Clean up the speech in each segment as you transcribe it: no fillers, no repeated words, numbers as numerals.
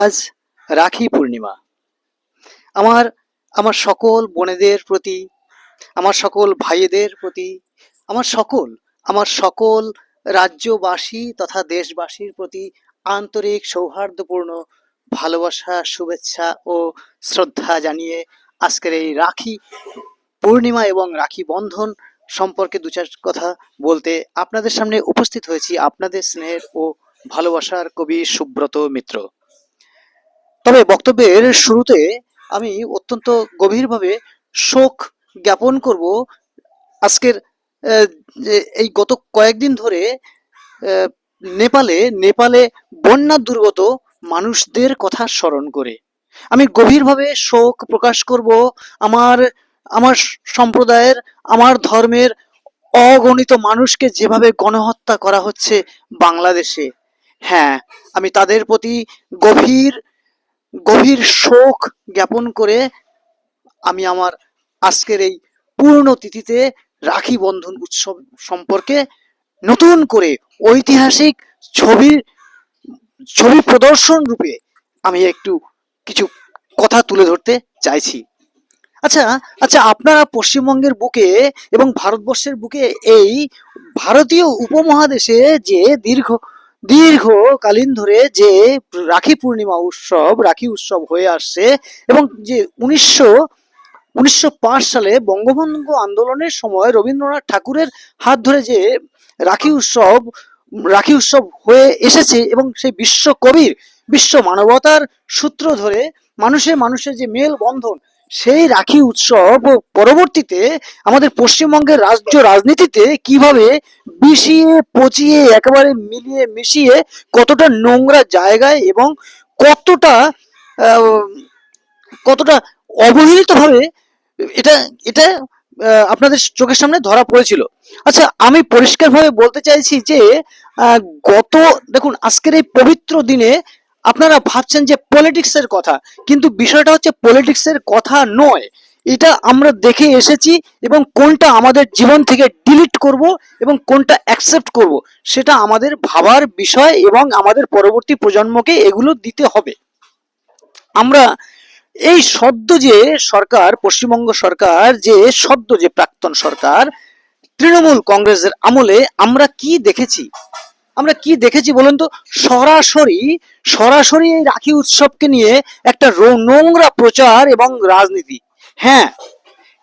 আজ রাখি পূর্ণিমা। আমার আমার সকল বোনেদের প্রতি, আমার সকল ভাইদের প্রতি, আমার সকল আমার সকল রাজ্যবাসী তথা দেশবাসীর প্রতি আন্তরিক সৌহার্দ্যপূর্ণ ভালোবাসা, শুভেচ্ছা ও শ্রদ্ধা জানিয়ে আজকের এই রাখি পূর্ণিমা এবং রাখি বন্ধন সম্পর্কে দু চার কথা বলতে আপনাদের সামনে উপস্থিত হয়েছি, আপনাদের স্নেহের ও ভালোবাসার কবি সুব্রত মিত্র। তবে বক্তব্যের শুরুতে আমি অত্যন্ত গভীরভাবে শোক জ্ঞাপন করব আজকের যে এই গত কয়েকদিন ধরে আহ, নেপালে বন্যা দুর্গত মানুষদের কথা স্মরণ করে আমি গভীরভাবে শোক প্রকাশ করব। আমার আমার সম্প্রদায়ের, আমার ধর্মের অগণিত মানুষকে যেভাবে গণহত্যা করা হচ্ছে বাংলাদেশে, হ্যাঁ, আমি তাদের প্রতি গভীর গভীর শোক জ্ঞাপন করে আমি আমার আজকের এই পূর্ণ তিথিতে রাখি বন্ধন উৎসব সম্পর্কে নতুন করে ঐতিহাসিক ছবি ছবি প্রদর্শন রূপে আমি একটু কিছু কথা তুলে ধরতে চাইছি। আচ্ছা আচ্ছা, আপনারা পশ্চিমবঙ্গের বুকে এবং ভারতবর্ষের বুকে এই ভারতীয় উপমহাদেশে যে দীর্ঘকালীন ধরে যে রাখি উৎসব হয়ে আসছে এবং যে 1905 সালে বঙ্গভঙ্গ আন্দোলনের সময় রবীন্দ্রনাথ ঠাকুরের হাত ধরে যে রাখি উৎসব রাখি উৎসব হয়ে এসেছে এবং সেই বিশ্বকবির, বিশ্ব মানবতার সূত্র ধরে মানুষের মানুষের যে মেল বন্ধন, সেই রাখি উৎসব পরবর্তীতে আমাদের পশ্চিমবঙ্গের রাজ্য রাজনীতিতে কিভাবে বিষিয়ে পচিয়ে একেবারে মিলিয়ে মিশিয়ে কতটা নোংরা জায়গায় এবং কতটা আহ, কতটা অবহেলিতভাবে এটা এটা আপনাদের চোখের সামনে ধরা পড়েছিল। আচ্ছা, আমি পরিষ্কারভাবে বলতে চাইছি যে আহ, গত দেখুন আজকের এই পবিত্র দিনে আপনারা ভাবছেন যে পলিটিক্স এর কথা, কিন্তু বিষয়টা হচ্ছে পলিটিক্স এর কথা নয়। এটা আমরা দেখে এসেছি এবং কোনটা আমাদের জীবন থেকে ডিলিট করব এবং কোনটা অ্যাকসেপ্ট করব সেটা আমাদের ভাবার বিষয় এবং আমাদের পরবর্তী প্রজন্মকে এগুলো দিতে হবে। আমরা এই সদ্য যে সরকার, পশ্চিমবঙ্গ সরকার, যে প্রাক্তন সরকার তৃণমূল কংগ্রেসের আমলে আমরা কি দেখেছি বলুন তো? সরাসরি সরাসরি এই রাখি উৎসবকে নিয়ে একটা নোংরা প্রচার এবং রাজনীতি। হ্যাঁ,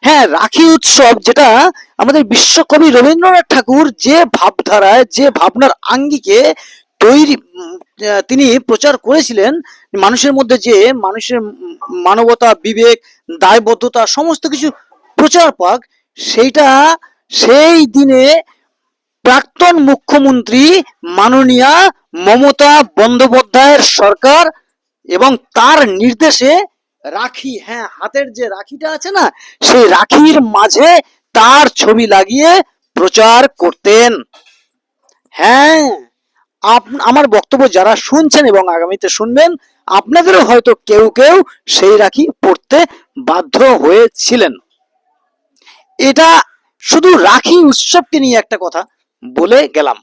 হ্যাঁ, রাখি উৎসব যেটা আমাদের বিশ্বকবি রবীন্দ্রনাথ ঠাকুর যে ভাবধারায়, যে ভাবনার আঙ্গিকে তৈরি তিনি প্রচার করেছিলেন, মানুষের মধ্যে যে মানুষের মানবতা, বিবেক, দায়বদ্ধতা সমস্ত কিছু প্রচার পাক, সেইটা সেই দিনে প্রাক্তন মুখ্যমন্ত্রী মাননীয়া মমতা বন্দ্যোপাধ্যায়ের সরকার এবং তার নির্দেশে রাখি, হ্যাঁ, হাতের যে রাখিটা আছে না, সেই রাখির মাঝে তার ছবি লাগিয়ে প্রচার করতেন। হ্যাঁ, আমার বক্তব্য যারা শুনছেন এবং আগামীতে শুনবেন, আপনাদেরও হয়তো কেউ কেউ সেই রাখি পড়তে বাধ্য হয়েছিলেন। এটা শুধু রাখি উৎসবকে নিয়ে একটা কথা বলে গেলাম।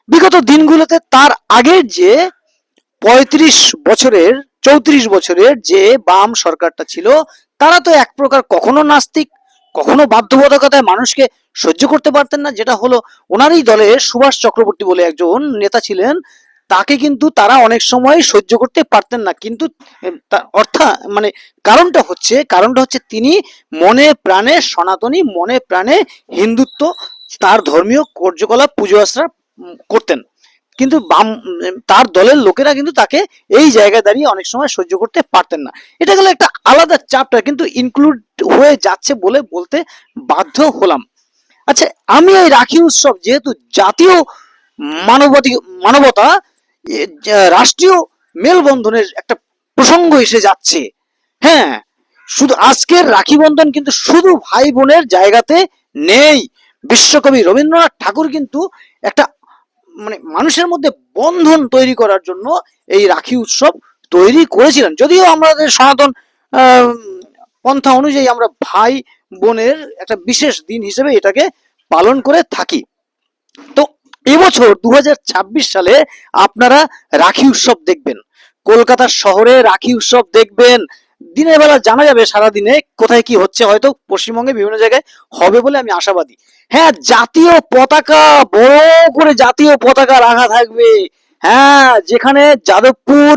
বিগত দিনগুলোতে তার আগের যে 35 বছরের 34 বছরের যে বাম সরকারটা ছিল, তারা তো এক প্রকার কখনো নাস্তিক, কখনো বাধ্যবাধকতায় মানুষকে সহ্য করতে পারতেন না। যেটা হলো, ওনারই দলে সুভাষ চক্রবর্তী বলে একজন নেতা ছিলেন, তাকে কিন্তু তারা অনেক সময় সহ্য করতে পারতেন না। কিন্তু অর্থাৎ মানে কারণটা হচ্ছে তিনি মনে প্রাণে সনাতনী, মনে প্রাণে হিন্দুত্ব, তার ধর্মীয় কার্যকলাপ, পুজো আশ্রা করতেন। কিন্তু তার দলের লোকেরা কিন্তু তাকে এই জায়গায় দাঁড়িয়ে অনেক সময় সহ্য করতে পারতেন না। এটা গেল একটা আলাদা চ্যাপ্টার, কিন্তু ইনক্লুড হয়ে যাচ্ছে বলে বলতে বাধ্য হলাম। আচ্ছা, আমি এই রাখি উৎসব যেহেতু জাতীয় মানবতা, রাষ্ট্রীয় মেলবন্ধনের একটা প্রসঙ্গ এসে যাচ্ছে। হ্যাঁ, শুধু আজকের রাখি বন্ধন কিন্তু শুধু ভাই বোনের জায়গাতে নেই। বিশ্বকবি রবীন্দ্রনাথ ঠাকুর কিন্তু একটা মানে মানুষের মধ্যে বন্ধন তৈরি করার জন্য এই রাখি উৎসব তৈরি করেছিলেন। যদিও আমাদের সনাতন পন্থা অনুযায়ী আমরা ভাই বোনের একটা বিশেষ দিন হিসেবে এটাকে পালন করে থাকি। তো এবছর 2026 সালে আপনারা রাখি উৎসব দেখবেন, কলকাতা শহরে রাখি উৎসব দেখবেন, দিনের বেলা জানা যাবে সারাদিনে কোথায় কি হচ্ছে, হয়তো পশ্চিমবঙ্গে বিভিন্ন জায়গায় হবে বলে আমি আশাবাদী। হ্যাঁ, জাতীয় পতাকা, বড় করে জাতীয় পতাকা রাখা থাকবে। হ্যাঁ, যেখানে যাদবপুর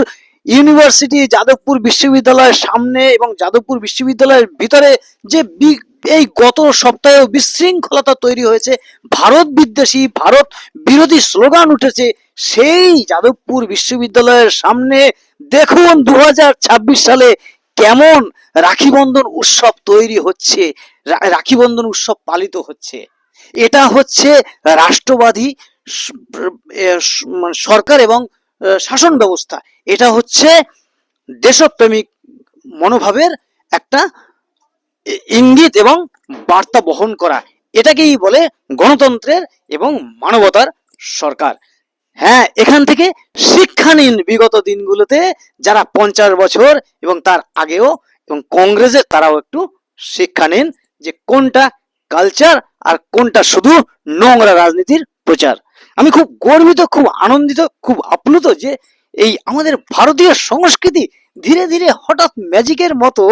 ইউনিভার্সিটি, যাদবপুর বিশ্ববিদ্যালয়ের সামনে এবং যাদবপুর বিশ্ববিদ্যালয়ের ভিতরে যে এই গত সপ্তাহে বিশৃঙ্খলতা তৈরি হয়েছে, ভারত বিদ্বেষী, ভারত বিরোধী স্লোগান উঠেছে, সেই যাদবপুর বিশ্ববিদ্যালয়ের সামনে দেখুন 2026 সালে কেমন রাখি বন্ধন উৎসব তৈরি হচ্ছে, রাখি বন্ধন উৎসব পালিত হচ্ছে। এটা হচ্ছে রাষ্ট্রবাদী মানে সরকার এবং শাসন ব্যবস্থা। এটা হচ্ছে দেশপ্রেমিক মনোভাবের একটা ইঙ্গিত এবং বার্তা বহন করা। এটাকেই বলে গণতন্ত্রের এবং মানবতার সরকার। হ্যাঁ, এখান থেকে শিক্ষা নিন বিগত দিনগুলোতে যারা 50 বছর এবং তার আগেও এবং কংগ্রেসের, তারাও একটু শিক্ষা নিন যে কোনটা কালচার আর কোনটা শুধু নোংরা রাজনীতির প্রচার। আমি খুব গর্বিত, খুব আনন্দিত, খুব আপ্লুত যে এই আমাদের ভারতীয় সংস্কৃতি ধীরে ধীরে হঠাৎ ম্যাজিকের মতো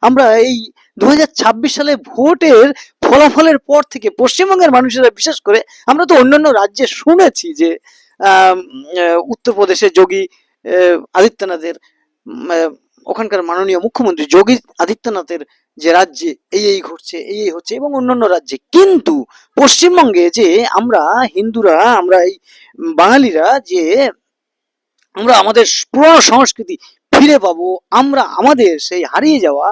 আমরা এই 2026 সালে ভোটের ফলাফলের পর থেকে পশ্চিমবঙ্গের মানুষেরা, বিশেষ করে আমরা তো অন্যান্য রাজ্যে শুনেছি যে উত্তরপ্রদেশে যোগী আদিত্যনাথের, ওখানকার মাননীয় মুখ্যমন্ত্রী যোগী আদিত্যনাথের যে রাজ্যে এই ঘটছে, এই হচ্ছে, এবং অন্যান্য রাজ্যে, কিন্তু পশ্চিমবঙ্গে যে আমরা হিন্দুরা, আমরা এই বাঙালিরা যে আমরা আমাদের পুরনো সংস্কৃতি ফিরে পাবো, আমরা আমাদের সেই হারিয়ে যাওয়া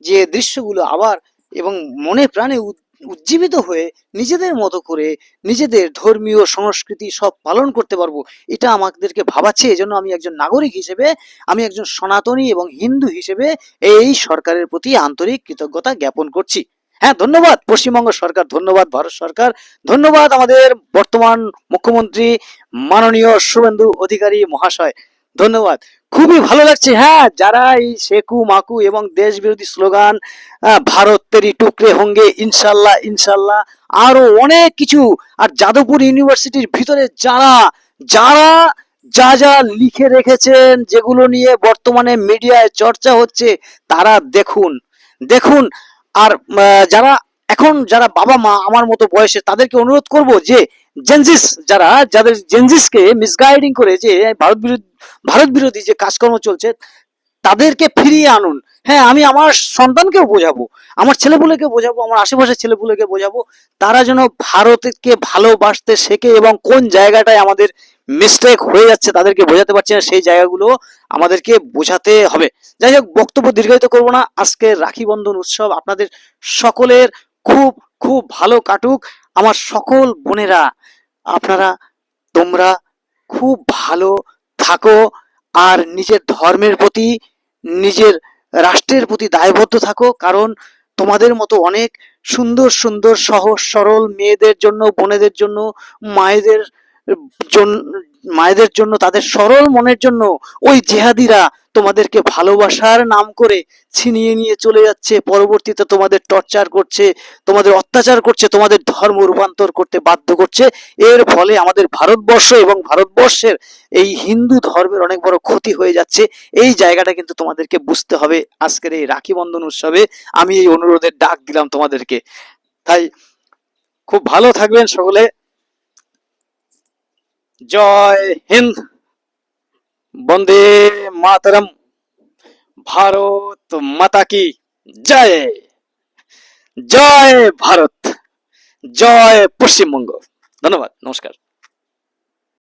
যে দৃশ্যগুলো আবার এবং মনে প্রাণে উজ্জীবিত হয়ে নিজেদের মতো করে নিজেদের ধর্মীয় সংস্কৃতি সব পালন করতে পারবো, এটা আমাদেরকে ভাবাচ্ছে। এজন্য আমি একজন নাগরিক হিসেবে, আমি একজন সনাতনী এবং হিন্দু হিসেবে এই সরকারের প্রতি আন্তরিক কৃতজ্ঞতা জ্ঞাপন করছি। হ্যাঁ, ধন্যবাদ পশ্চিমবঙ্গ সরকার, ধন্যবাদ ভারত সরকার, ধন্যবাদ আমাদের বর্তমান মুখ্যমন্ত্রী মাননীয় শুভেন্দু অধিকারী মহাশয়, ধন্যবাদ। খুবই ভালো লাগছে। হ্যাঁ, যারা এই শেকু মাকু এবং দেশ বিরোধী স্লোগান, ভারত তেরি টুকরে হোঙ্গে, ইনশাল্লাহ ইনশাল্লাহ, আরো অনেক কিছু, আর যাদবপুর ইউনিভার্সিটির ভিতরে যারা যারা যা যা লিখে রেখেছেন, যেগুলো নিয়ে বর্তমানে মিডিয়ায় চর্চা হচ্ছে, তারা দেখুন দেখুন। আর যারা এখন যারা বাবা মা আমার মতো বয়সে, তাদেরকে অনুরোধ করব যে জেনজিস, যাদের জেনজিসকে মিসগাইডিং করে যে ভারত বিরোধী যে কাজকর্ম চলছে, তাদেরকে ফিরিয়ে আনুন। হ্যাঁ, আমি আমার সন্তানকেও বোঝাবো, আমার ছেলেপুলেকে বোঝাবো, আমার আশেপাশের ছেলেপুলেকে বোঝাবো, তারা যেন ভারতকে ভালোবাসতে শেখে এবং কোন জায়গাটায় আমাদের মিস্টেক হয়ে যাচ্ছে তাদেরকে বোঝাতে পারছি না, সেই জায়গাগুলো আমাদেরকে বোঝাতে হবে। যাই হোক, বক্তব্য দীর্ঘায়িত করবো না। আজকে রাখি বন্ধন উৎসব আপনাদের সকলের খুব খুব ভালো কাটুক। আমার সকল বোনেরা, আপনারা, তোমরা খুব ভালো থাকো, আর নিজের ধর্মের প্রতি, নিজের রাষ্ট্রের প্রতি দায়বদ্ধ থাকো, কারণ তোমাদের মতো অনেক সুন্দর সুন্দর সহজ সরল মেয়েদের জন্য, বোনেদের জন্য, মায়েদের জন্য, তাদের সরল মনের জন্য ওই জেহাদিরা তোমাদেরকে ভালোবাসার নাম করে ছিনিয়ে নিয়ে চলে যাচ্ছে, পরবর্তীতে তোমাদের টর্চার করছে, তোমাদের অত্যাচার করছে, তোমাদের ধর্ম রূপান্তর করতে বাধ্য করছে। এর ফলে আমাদের ভারতবর্ষ এবং ভারতবর্ষের এই হিন্দু ধর্মের অনেক বড় ক্ষতি হয়ে যাচ্ছে। এই জায়গাটা কিন্তু তোমাদেরকে বুঝতে হবে। আজকের এই রাখি বন্ধন উৎসবে আমি এই অনুরোধের ডাক দিলাম তোমাদেরকে। তাই খুব ভালো থাকবেন সকলে। জয় হিন্দ, বন্দে মাতরম, ভারত মাতা কি জয়, জয় ভারত, জয় পশ্চিমবঙ্গ। ধন্যবাদ, নমস্কার।